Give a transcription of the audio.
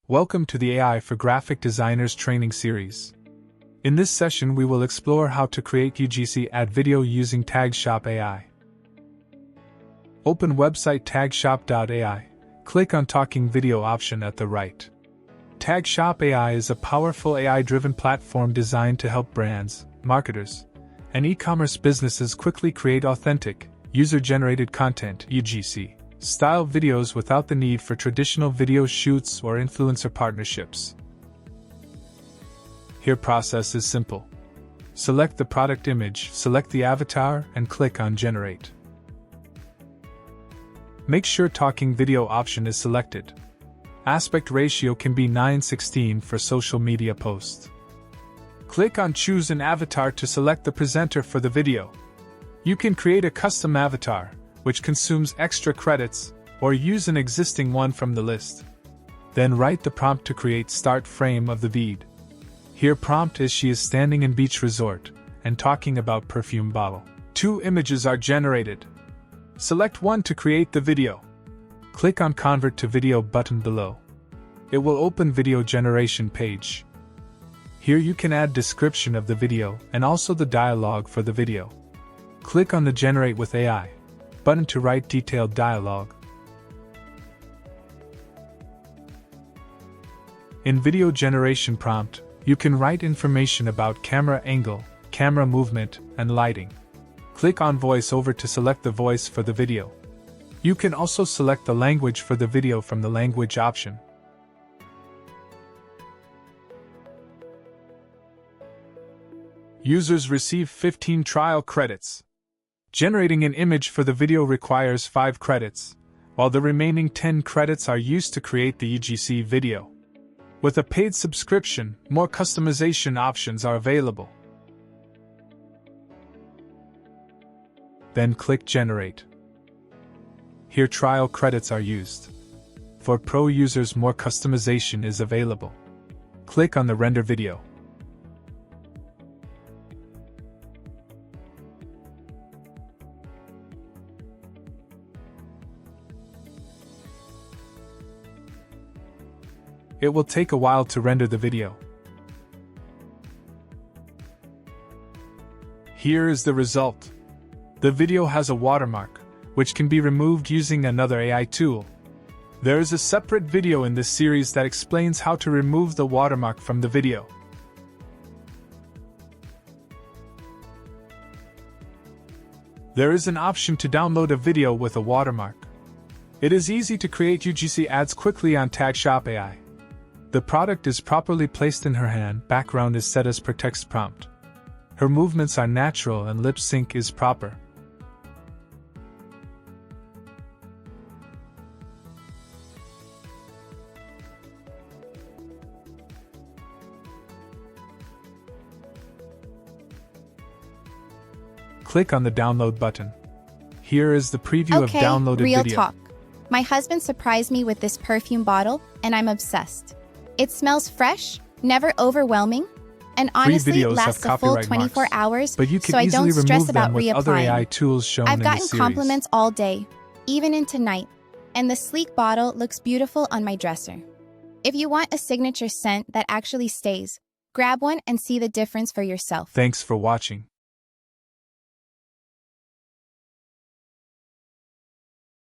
Welcome to the AI for Graphic Designers training series. In this session we will explore how to create UGC ad video using Tagshop.ai. Open website Tagshop.ai, click on Talking Video option at the right. Tagshop.ai is a powerful AI-driven platform designed to help brands, marketers, and e-commerce businesses quickly create authentic, user-generated content (UGC) style videos without the need for traditional video shoots or influencer partnerships. Here process is simple. Select the product image, select the avatar, and click on Generate. Make sure Talking Video option is selected. Aspect ratio can be 9:16 for social media posts. Click on Choose an avatar to select the presenter for the video. You can create a custom avatar, which consumes extra credits, or use an existing one from the list. Then write the prompt to create start frame of the vid. Here prompt is she is standing in beach resort, and talking about perfume bottle. 2 images are generated. Select one to create the video. Click on Convert to Video button below. It will open video generation page. Here you can add description of the video and also the dialogue for the video. Click on the Generate with AI button to write detailed dialogue. In video generation prompt, you can write information about camera angle, camera movement, and lighting. Click on Voice Over to select the voice for the video. You can also select the language for the video from the language option. Users receive 15 trial credits. Generating an image for the video requires 5 credits, while the remaining 10 credits are used to create the UGC video. With a paid subscription, more customization options are available. Then click Generate. Here trial credits are used. For pro users, more customization is available. Click on the Render Video. It will take a while to render the video. Here is the result. The video has a watermark, which can be removed using another AI tool. There is a separate video in this series that explains how to remove the watermark from the video. There is an option to download a video with a watermark. It is easy to create UGC ads quickly on Tagshop.ai. The product is properly placed in her hand, background is set as per text prompt. Her movements are natural and lip sync is proper. Click on the download button. Here is the preview of downloaded real video. Talk. My husband surprised me with this perfume bottle, and I'm obsessed. It smells fresh, never overwhelming, and honestly lasts a full 24 hours, but you can so I don't stress about with other AI reapplying. tools shown I've in gotten the series. compliments all day, even into night, and the sleek bottle looks beautiful on my dresser. If you want a signature scent that actually stays, grab one and see the difference for yourself. Thanks for watching.